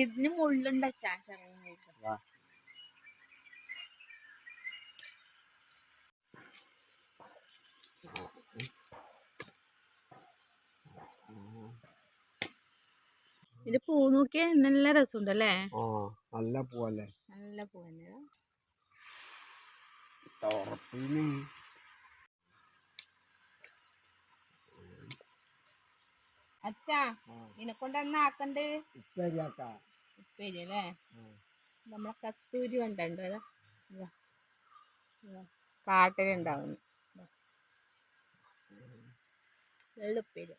ഇതിന് മുള്ളുണ്ട ഇത് പൂ നോക്കിയാ നല്ല രസമുണ്ടല്ലേ? നല്ല പൂവല്ലേ? നല്ല പൂവന്നെ. അച്ഛാ ഇതിനെ കൊണ്ടെന്നാ ആക്കണ്ട്? ഉപ്പേരി അല്ലേ? നമ്മളെ കസ്തൂരി കൊണ്ടുണ്ടോ? കാട്ടിലുണ്ടാവുന്നു ഉപ്പേരി.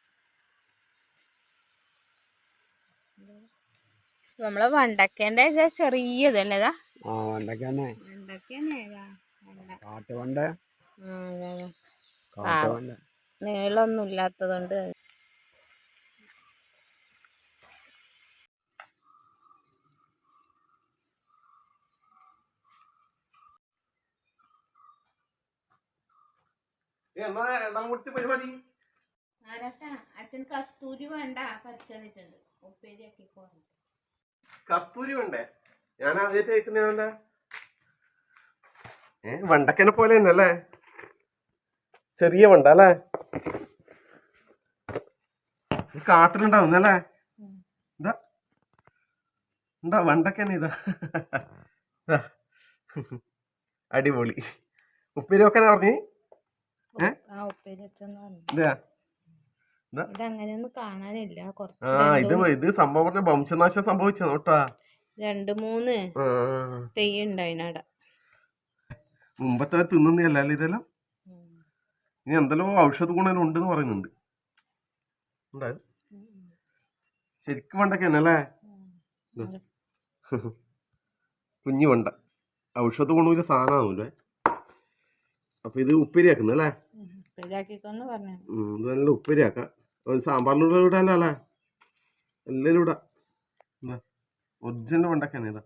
നമ്മളെ വണ്ടക്കേന്റെ ചെറിയതല്ലേ? നീളൊന്നും ഇല്ലാത്തതുകൊണ്ട് അച്ഛൻ കസ്തൂരി വേണ്ട പറിച്ചെന്നിട്ടുണ്ട്. ഉപ്പേരി ആക്കിക്കോ. കസ്തൂരി വേണ്ടേ? ഞാൻ ആദ്യമായിട്ട് കേൾക്കുന്ന വണ്ടക്കനെ പോലെ തന്നെയല്ലേ? ചെറിയ വണ്ട അല്ലേ? കാട്ടിലുണ്ടാവുന്നല്ലേ? ഇതാ എന്താ വണ്ടക്കന്നെ ഇതാ. അടിപൊളി. ഉപ്പേരി വെക്കാനാ പറഞ്ഞേ? ഇതങ്ങനെയൊന്നും കാണാനില്ല. ഇത് സംഭവം പറഞ്ഞ വംശനാശം സംഭവിച്ചോ കേട്ടാ. 2-3 തെയ്യുണ്ടായിനട. മുമ്പത്തെ തിന്നുന്നല്ല ഇതെല്ലാം. ഇനി എന്തെല്ലോ ഔഷധ ഗുണം ഉണ്ടെന്ന് പറയുന്നുണ്ട്. ശരിക്കും വണ്ടക്കന്നല്ലേ? കുഞ്ഞു വണ്ട ഔഷധ ഗുണമില്ല സാധനമാണല്ലേ? അപ്പൊ ഇത് ഉപ്പേരിയാക്കുന്നല്ലേ? ഇത് നല്ല ഉപ്പേരിയാക്കാം. സാമ്പാറിലൂടെ ഇടാല്ലേ? എല്ലാരും ഇടാ. ഒറിജിനൽ വണ്ടക്കന്നെ ഇതാ.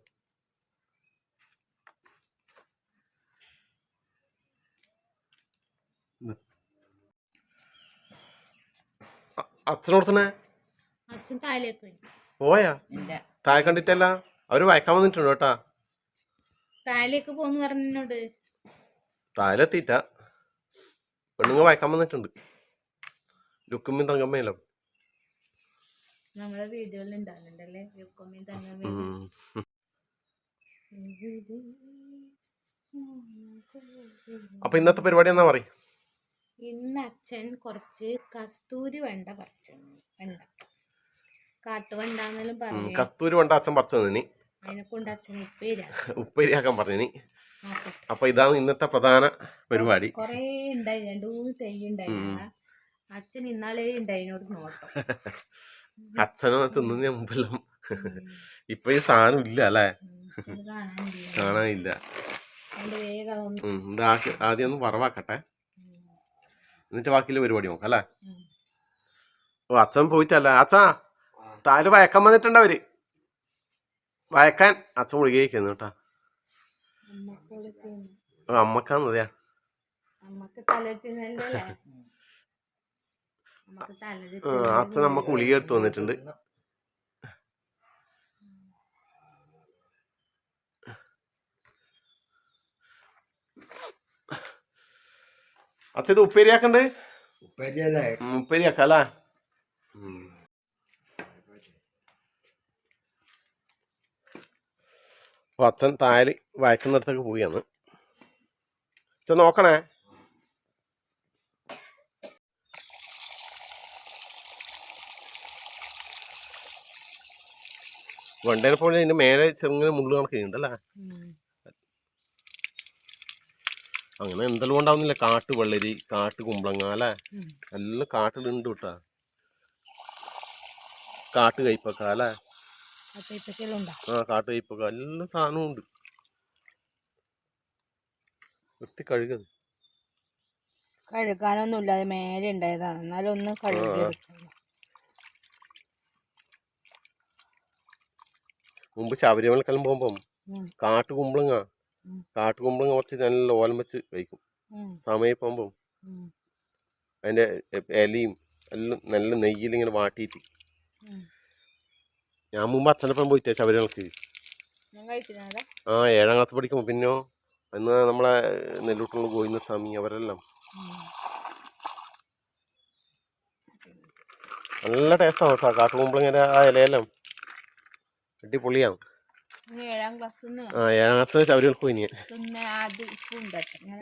അച്ഛനോട് തന്നെ പോയാ? താഴെ കണ്ടിട്ടല്ല, അവര് വയക്കാൻ വന്നിട്ടുണ്ട് കേട്ടാ. താഴേക്ക് പോന്ന് പറഞ്ഞോട്. താഴെ എത്തിയിട്ട പെണ്ണുങ്ങ വയക്കാൻ വന്നിട്ടുണ്ട്. ലുക്കുമ്മയും തങ്കമ്മയല്ലോ നമ്മളെ വീഡിയോയിൽ ഉണ്ടാകുന്നുണ്ടല്ലേ? ലുക്കുമ്മയും തങ്കമ്മയും. അപ്പൊ ഇന്നത്തെ പരിപാടി എന്നാ പറയും? ഇന്ന് അച്ഛൻ കുറച്ച് കസ്തൂരി വെണ്ട പറിച്ചു. വെണ്ട കാട്ടുവണ്ടാന്നെല്ലാം പറഞ്ഞു. കസ്തൂരി വെണ്ട അച്ഛൻ പറിച്ചു തന്നെ. അതിനെ കൊണ്ട് അച്ഛൻ ഉപ്പേരിയാക്കാൻ പറഞ്ഞു. അപ്പൊ ഇതാണ് ഇന്നത്തെ പ്രധാന പരിപാടി. കൊറേ ഉണ്ടായി, 2-3 തെയ്യ് ഉണ്ടായില്ല. അച്ഛൻ ഇന്നാളേ ഉണ്ടായിനോട് നോട്ടം. അച്ഛനെ തിന്നുന്ന മുമ്പെല്ലാം ഇപ്പൊ ഈ സാധനം ഇല്ല അല്ലേ? കാണാനില്ല. ആദ്യം ഒന്ന് വറവാക്കട്ടെ, എന്നിട്ട് ബാക്കിയുള്ള പരിപാടി നോക്കാം അല്ലേ? ഓ അച്ഛൻ പോയിട്ടല്ല. അച്ഛാ താല് വയക്കാൻ വന്നിട്ടുണ്ടവര്. വയക്കാൻ അച്ഛൻ ഒഴുകിയിരിക്കുന്നു കേട്ടാ. അമ്മക്കാന്നതെയാ? അച്ഛൻ നമ്മക്ക് ഗുളിക എടുത്ത് വന്നിട്ടുണ്ട്. അച്ഛൻ ഇത് ഉപ്പേരിയാക്കണ്ട്. ഉപ്പേരിയാക്കല്ലേ? അപ്പൊ അച്ഛൻ താല് വയക്കുന്നിടത്തേക്ക് പോവുകയാണ്. അച്ഛൻ നോക്കണേ. വണ്ടേനെ പോലെ ഇതിന്റെ മേലെ ചെറുങ്ങനെ മുള്ളു കണക്കുണ്ടല്ലേ? അങ്ങനെ എന്തെല്ലാം ഉണ്ടാവുന്നില്ല. കാട്ടു വെള്ളരി, കാട്ടു കുമ്പളങ്ങ അല്ലേ? എല്ലാം കാട്ടിലുണ്ട് കേട്ടാ. കാട്ടു കയ്പക്ക അല്ലേ? കാട്ടു കയ്പക്ക എല്ലാ സാധനവും ഉണ്ട്. വൃത്തി കഴുകാനൊന്നുമില്ല, അത് മേലെ ഉണ്ടായതാണ്. എന്നാലും ഒന്ന് കഴുകി. മുമ്പ് ശബരിമലക്കെല്ലാം പോകുമ്പം കാട്ടുകുമ്പളങ്ങ കുറച്ച് നല്ല ഓലം വെച്ച് കഴിക്കും. സമയം പോകുമ്പം അതിന്റെ ഇലയും എല്ലാം നല്ല നെയ്യിൽ ഇങ്ങനെ വാട്ടിയിട്ട് ഞാൻ മുമ്പ് അച്ഛനൊപ്പം പോയിട്ടേ ശബരിമലക്ക്. ഞാൻ കഴിച്ചിരുന്നതാ. ആ 7ാം ക്ലാസ് പഠിക്കുമ്പോൾ. പിന്നെയോ അന്ന് നമ്മളെ നെല്ലൂട്ടുള്ള ഗോവിന്ദ സ്വാമി അവരെല്ലാം നല്ല ടേസ്റ്റാണ് കേട്ടോ. കാട്ടുകുമ്പളങ്ങനെ ആ ഇലയെല്ലാം അടിപൊളിയാണ്. 7ാം ക്ലാസ് ആ 7ാം ക്ലാസ് ശബരിമലക്ക് പോയി.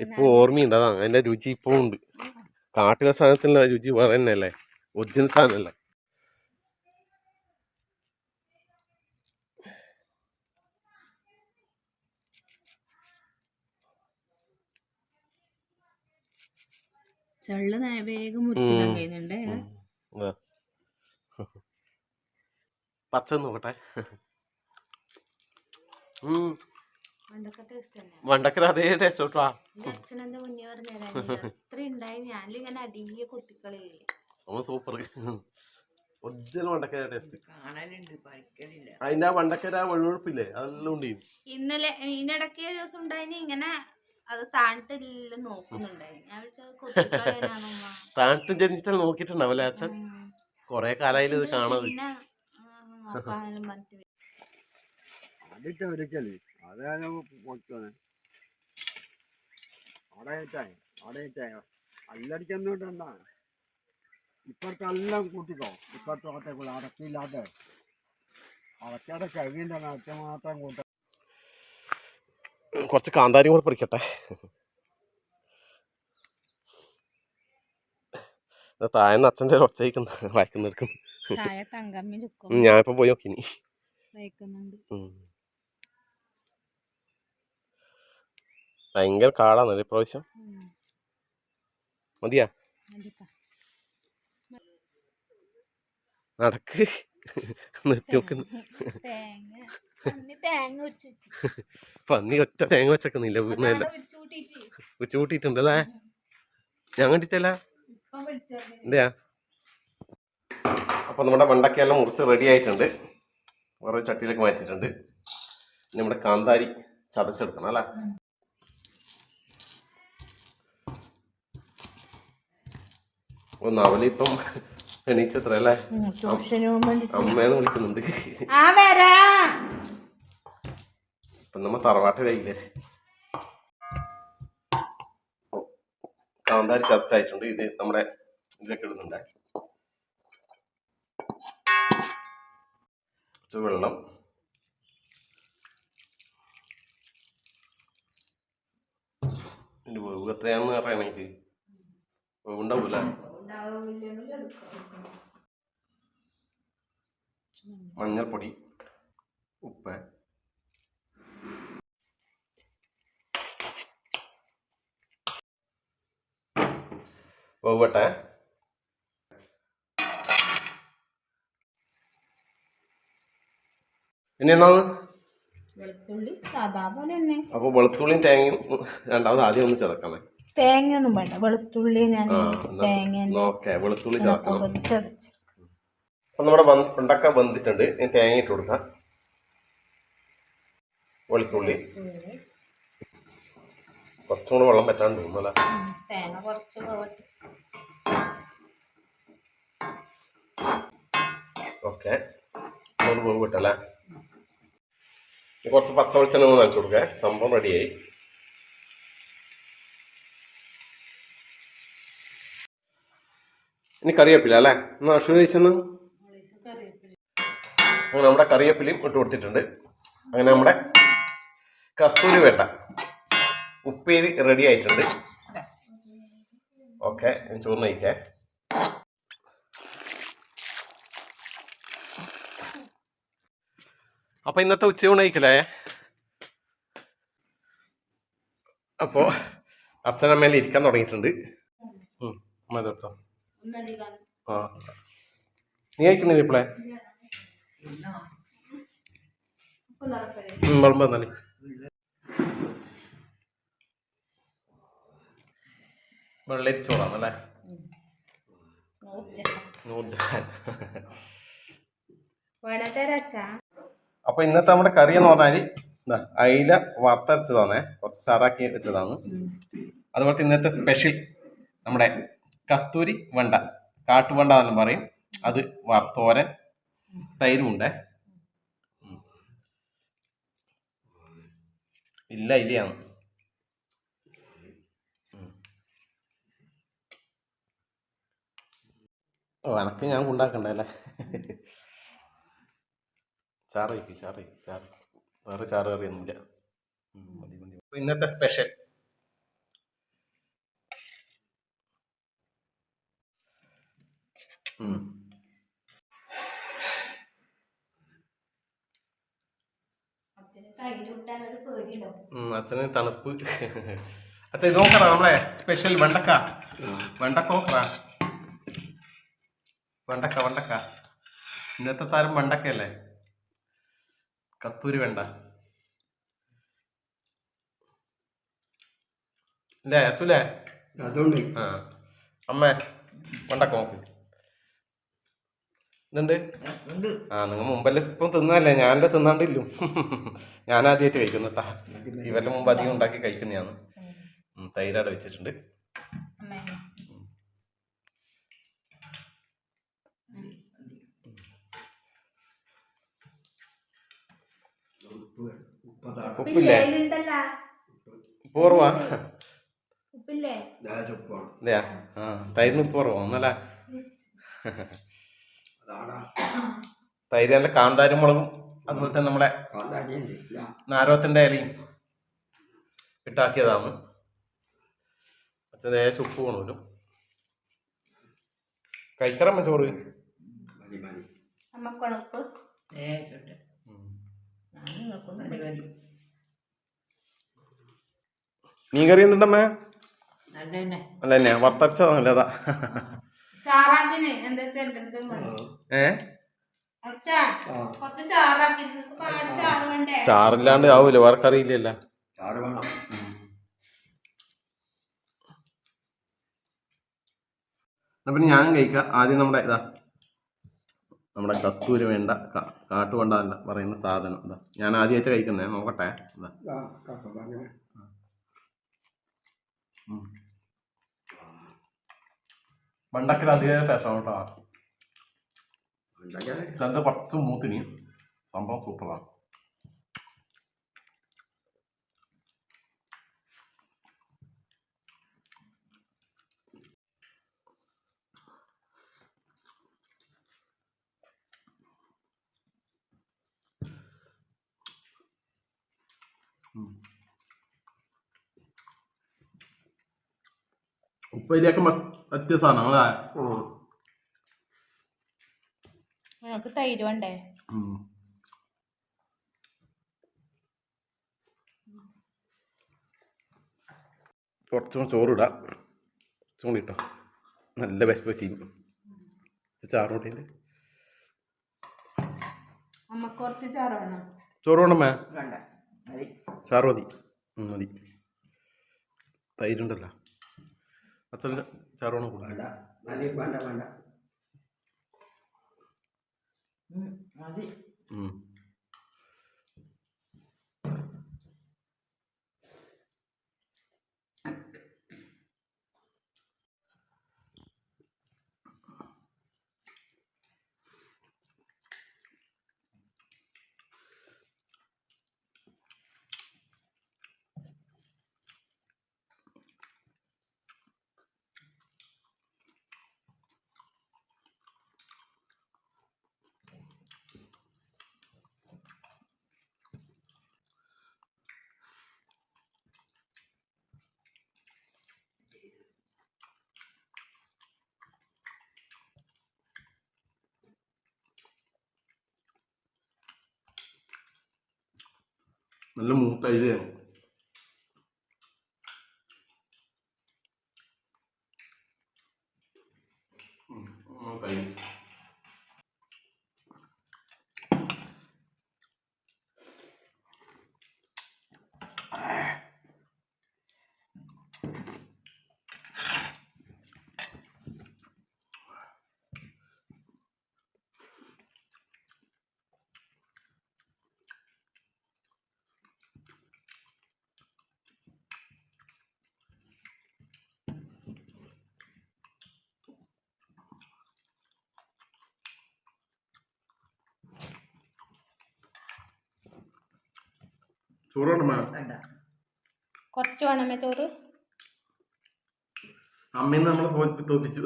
ഇപ്പൊ ഓർമ്മയുണ്ട്. അതാണ് അതിന്റെ രുചി ഇപ്പോഴും ഉണ്ട്. കാട്ടിലെ സാധനത്തിനുള്ള രുചി വേറെ തന്നെയല്ലേ, ഒറിജിനൽ സാധനമല്ലേ. ചള്ള വേഗം മുറിച്ചിടാൻ കഴിയുന്നുണ്ട്. പച്ച നോക്കട്ടെ. വണ്ടക്കര അതേ ടേസ്റ്റ് കേട്ടോ. അച്ഛനെന്റെ മുന്നേ പറഞ്ഞ അത്ര ഉണ്ടായി. ഞാനിങ്ങനെ അടിയെ കുത്തിക്കളിയില്ലേ. സൂപ്പർ ഒറിജിനൽ വണ്ടക്കര ടേസ്റ്റ്. അതിന്റെ ആ വണ്ടക്കര വെളുപ്പില്ലേ അതെല്ലാം ഉണ്ട്. ഇന്നലെ ഇതിനിടയ്ക്ക് ഒരു ദിവസം ഉണ്ടായിന് ഇങ്ങനെ അത് താഴ്ത്തെല്ലാം നോക്കുന്നുണ്ടായി. ഞാൻ താഴ്ത്തും ജനിച്ചിട്ട് നോക്കിയിട്ടുണ്ടാവല്ലേ അച്ഛൻ? കൊറേ കാലായാലും ഇത് കാണാതെ. അല്ലടിക്കൊന്നും ഇപ്പഴത്തെ എല്ലാം കൂട്ടിക്കോ. ഇപ്പഴത്തെ ഓട്ടേക്കുള്ള അടക്കില്ലാതെ അടക്കാതെ കഴിവിൻ്റെ അടച്ച മാത്രം കൂട്ട. കുറച്ച് കാന്താരി കൂടെ പിടിക്കട്ടെ. താഴെന്ന് അച്ഛൻ്റെ ഒച്ചയിക്കുന്നു വായിക്കുന്നെടുക്കുന്നു. ഞാനിപ്പോ പോയി നോക്കിനി. ഭയങ്കര കാടാന്നല്ലേ ഇപ്രാവശ്യം. മതിയാ നടക്ക് നിർത്തി നോക്കുന്നു. പന്നി ഒറ്റ തേങ്ങ വെച്ചേക്കുന്നില്ല. വീടിനല്ല ഉച്ച കൂട്ടിയിട്ടുണ്ടല്ലേ? ഞാൻ കണ്ടിട്ടല്ല. എന്തെയാ? അപ്പം നമ്മുടെ വെണ്ടക്കയെല്ലാം മുറിച്ച് റെഡി ആയിട്ടുണ്ട്. വേറെ ചട്ടിയിലേക്ക് മാറ്റിയിട്ടുണ്ട്. നമ്മുടെ കാന്താരി ചതച്ചെടുക്കണം അല്ലേ? നവലിപ്പം എണീച്ചത്ര അല്ലേ? അമ്മേന്ന് വിളിക്കുന്നുണ്ട്. ഇപ്പം നമ്മ തറവാട്ട് കയ്യില്ലേ. കാന്താരി ചതച്ചായിട്ടുണ്ട്. ഇത് നമ്മുടെ ഇതിലൊക്കെ ഇടുന്നുണ്ട്. കുറച്ച് വെള്ളം. ഇതിൻ്റെ വേവ് എത്രയാണെന്ന് അറിയണമെങ്കിൽ വേവുണ്ടാവൂല. മഞ്ഞൾപ്പൊടി, ഉപ്പ്, വേവട്ടെ. പിന്നെ എന്നാണ് അപ്പൊ വെളുത്തുള്ളിയും തേങ്ങയും രണ്ടാമത് ആദ്യം ഒന്ന് ചേർക്കണേ. തേങ്ങയൊന്നും വേണ്ട, വെളുത്തുള്ളി വെളുത്തുള്ളി ചേർക്കണം. അപ്പൊ നമ്മുടെ വെണ്ടക്ക വെന്തിട്ടുണ്ട്. ഇനി തേങ്ങ ഇട്ട് കൊടുക്കാം. വെളുത്തുള്ളി കുറച്ചും കൂടെ വെള്ളം പറ്റാണ്ട് തോന്നുന്നല്ലേ? തേങ്ങ കുറച്ച് ഓക്കെ, ഒന്ന് വേവ് കിട്ടല്ലേ? കുറച്ച് പച്ച വെളിച്ചെണ്ണ ഒന്ന് നനച്ചു കൊടുക്കേ. സംഭവം റെഡിയായി. ഇനി കറിവേപ്പില അല്ലേ? എന്നാ അശ്വതി കഴിച്ചെന്ന് നമ്മുടെ കറിവേപ്പിലയും ഇട്ട് കൊടുത്തിട്ടുണ്ട്. അങ്ങനെ നമ്മുടെ കസ്തൂരി വേണ്ട ഉപ്പേരി റെഡി ആയിട്ടുണ്ട്. ഓക്കെ, ചോറിന് കഴിക്കേ. അപ്പൊ ഇന്നത്തെ ഉച്ചയൂണ് കഴിക്കലേ. അപ്പോ അച്ഛനമ്മേലെ ഇരിക്കാൻ തുടങ്ങിയിട്ടുണ്ട്. ആ നീ കഴിക്കുന്നില്ല ഇപ്പോളെ? വിളമ്പ് എന്നാല്. വെള്ളരി ചോറാണല്ലേ? നൂർജഹാൻ. അപ്പൊ ഇന്നത്തെ നമ്മുടെ കറി എന്ന് പറഞ്ഞാല് അയില വറുത്തരച്ചതാണേ, കുറച്ച് ചാറാക്കി വെച്ചതാണ്. അതുപോലെ ഇന്നത്തെ സ്പെഷ്യൽ നമ്മുടെ കസ്തൂരി വണ്ട, കാട്ടുവണ്ട എന്നെല്ലാം പറയും. അത് തോരൻ, തൈരും ഉണ്ട്. ഇല്ല ഇല്ലയാണ്. ഓ എനക്ക് ഞാൻ ഉണ്ടാക്കണ്ടല്ലേ. ചാറ് വയ്ക്കും, ചാറ് വയ്ക്കും, ചാറ്. വേറെ ചാറ് കറിയൊന്നുമില്ല. മതി മതി. ഇന്നത്തെ സ്പെഷ്യൽ അച്ഛന് തണുപ്പ്. അച്ഛൻ ഇത് നോക്കറ നമ്മളെ സ്പെഷ്യൽ വെണ്ടക്ക. വെണ്ടക്ക നോക്കറ. വെണ്ടക്ക വെണ്ടക്ക ഇന്നത്തെ താരം വെണ്ടക്കയല്ലേ, കസ്തൂരി വെണ്ട ഇല്ലേ അസുലേ? അതുകൊണ്ട് ആ അമ്മേ വെണ്ടക്ക നോക്ക് ഇതുണ്ട്. ആ നിങ്ങൾ മുമ്പെല്ലാം ഇപ്പം തിന്നല്ലേ, ഞാനെല്ലാം തിന്നാണ്ടില്ലും. ഞാനാദ്യമായിട്ട് കഴിക്കുന്നു കേട്ടാ. ഇവരുടെ മുമ്പ് അധികം ഉണ്ടാക്കി കഴിക്കുന്നതാണ്. തൈരാട് വെച്ചിട്ടുണ്ട്. ഉപ്പില്ലേ? ഉപ്പ് കുറവാ. ആ തൈരിന് ഉപ്പ് കുറവാ ഒന്നല്ല. തൈര് നല്ല കാന്താരി മുളകും അതുപോലെ തന്നെ നമ്മുടെ നാരകത്തിന്റെ ഇലയും ഇട്ടാക്കിയതാണ്. അച്ഛൻ ലേശം ഉപ്പ് കൊണ്ടുവരും. കഴിക്കറമ്മ ചോറ്. മീൻ കറി എന്തുണ്ടമ്മേ? അല്ല തന്നെ വറുത്തരച്ചതാ നല്ലതാ. ചാറില്ലാണ്ട് ആവൂല, വേറെ കറിയില്ലല്ല. പിന്നെ ഞാനും കഴിക്കാം. ആദ്യം നമ്മുടെ ഇതാ നമ്മുടെ കസ്തൂരി വേണ്ട കാട്ടുവേണ്ട അല്ല പറയുന്ന സാധനം ഇതാ. ഞാൻ ആദ്യമായിട്ട് കഴിക്കുന്നേ, നോക്കട്ടെ. ഇതാ വെണ്ടക്കൽ അധികം ടേസ്റ്റാണ് കേട്ടോ. ചിലത് കുറച്ച് മൂത്തിന് സംഭവം സൂപ്പറാണ്. ഉപ്പേരിയൊക്കെ പറ്റിയ സാധനങ്ങളെ. നമുക്ക് തൈര് വേണ്ടേ? കുറച്ചും ചോറിടാം. കുറച്ചും കൂടി ഇട്ടോ, നല്ല വിശപ്പ് പറ്റി. ചാറുകൂട്ടിണ്ട്. ചോറ് വേണമേ? ചാറ് മതി മതി. തൈരുണ്ടല്ലോ അച്ഛൻ. ചാറ് വേണം കൂടാ. നല്ല മൂത്ത അരിയാണ്. ചോറ് വേണ്ട. കുറച്ച് വേണമേ ചോറ്. അമ്മയിന്ന് നമ്മൾ തോപ്പിച്ചു.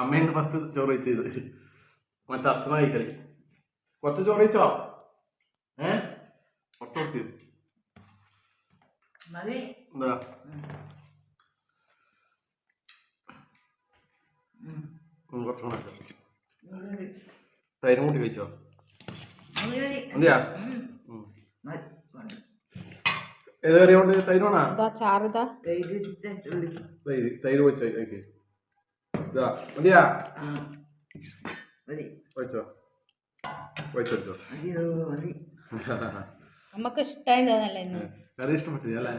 അമ്മയിന്ന് ഫസ്റ്റ് ചോറ് വെച്ചത് മറ്റേ അച്ഛനായി കളി. കുറച്ച് ചോറ് വെച്ചോ? കുറച്ച് എന്താ കുറച്ച് തൈരും കൂട്ടി കഴിച്ചോ? എന്തിയാ ഏത് കറിയോണ്ട് തൈര് വേണോ? തൈര് വെച്ചോ. മതിയാ വെച്ചോ വെച്ചോ. നമുക്ക് ഇഷ്ടമായി തോന്നല്ലേ ഇന്ന്? കറി ഇഷ്ടപ്പെട്ടില്ല അല്ലേ?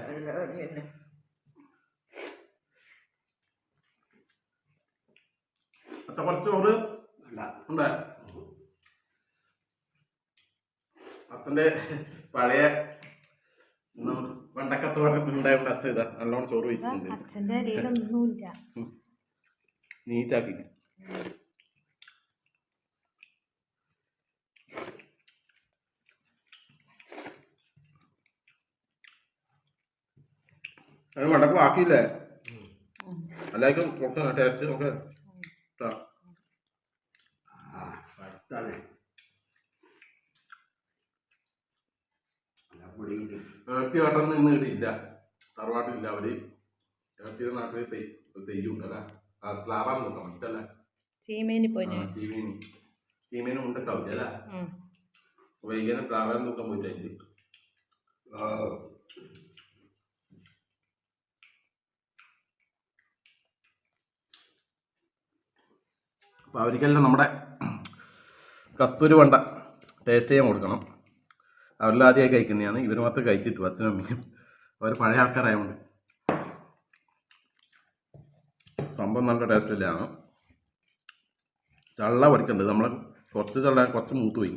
അച്ഛ കുറച്ച് ചോറ് ഉണ്ടേ? അച്ഛൻ്റെ പഴയ വെണ്ടക്കത്ത് ഉണ്ടായതുകൊണ്ട് അച്ഛൻ ഇതാ നല്ലോണം ചോറ് വെച്ചിട്ടുണ്ട്. അച്ഛൻ്റെ ഇടയിലൊന്നുമില്ല, നീറ്റാക്കി. അത് വെണ്ടക്ക ആക്കിയില്ലേ? എല്ലാവർക്കും കൊടുക്കണം ടേസ്റ്റ്. ഓക്കെ ഇറച്ചി കാട്ടൊന്നും ഇന്ന് കിട്ടിയില്ല, തറവാട്ടില്ല. അവര് ഇറച്ചിയുടെ നാട്ടിൽ തെയ്യും അല്ല പ്ലാവാൻ നോക്കാം മറ്റല്ലേ ചീമേനും ഉണ്ടക്കാവില്ല അല്ലേ? വൈകുന്നേരം പ്ലാവാൻ നോക്കാൻ പോയിട്ടായി. അപ്പോൾ അവർക്കെല്ലാം നമ്മുടെ കസ്തൂരി വെണ്ട ടേസ്റ്റ് ചെയ്യാൻ കൊടുക്കണം. അവരെല്ലാം ആദ്യമായി കഴിക്കുന്നതാണ്. ഇവർ മാത്രം കഴിച്ചിട്ടു, അച്ഛനും അമ്മയും. അവർ പഴയ ആൾക്കാരായതുകൊണ്ട് സംഭവം നല്ല ടേസ്റ്റ് ഇല്ലാണ്. ചള്ള പൊരിക്കണ്ട്. നമ്മൾ കുറച്ച് ചള്ള കുറച്ച് മൂത്ത് പോയി.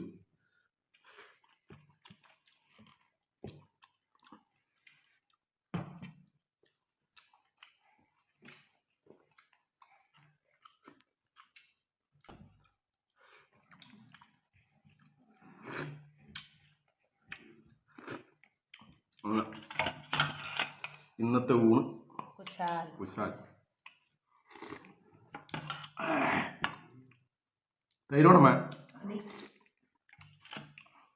ഇന്നത്തെ ഊണ് കുശാൽ. തൈരോടമേ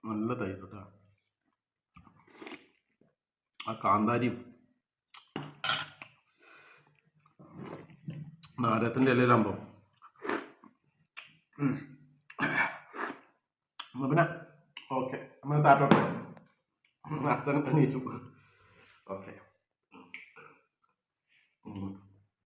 നല്ല തൈര് കേട്ടോ. ആ കാന്താരിയും നാരകത്തിൻ്റെ ഇലയിലാകുമ്പോൾ പിന്നെ ഓക്കെ. നമ്മൾ താറ്റോട്ടെ, അച്ഛൻ എണീച്ചു. ഓക്കെ.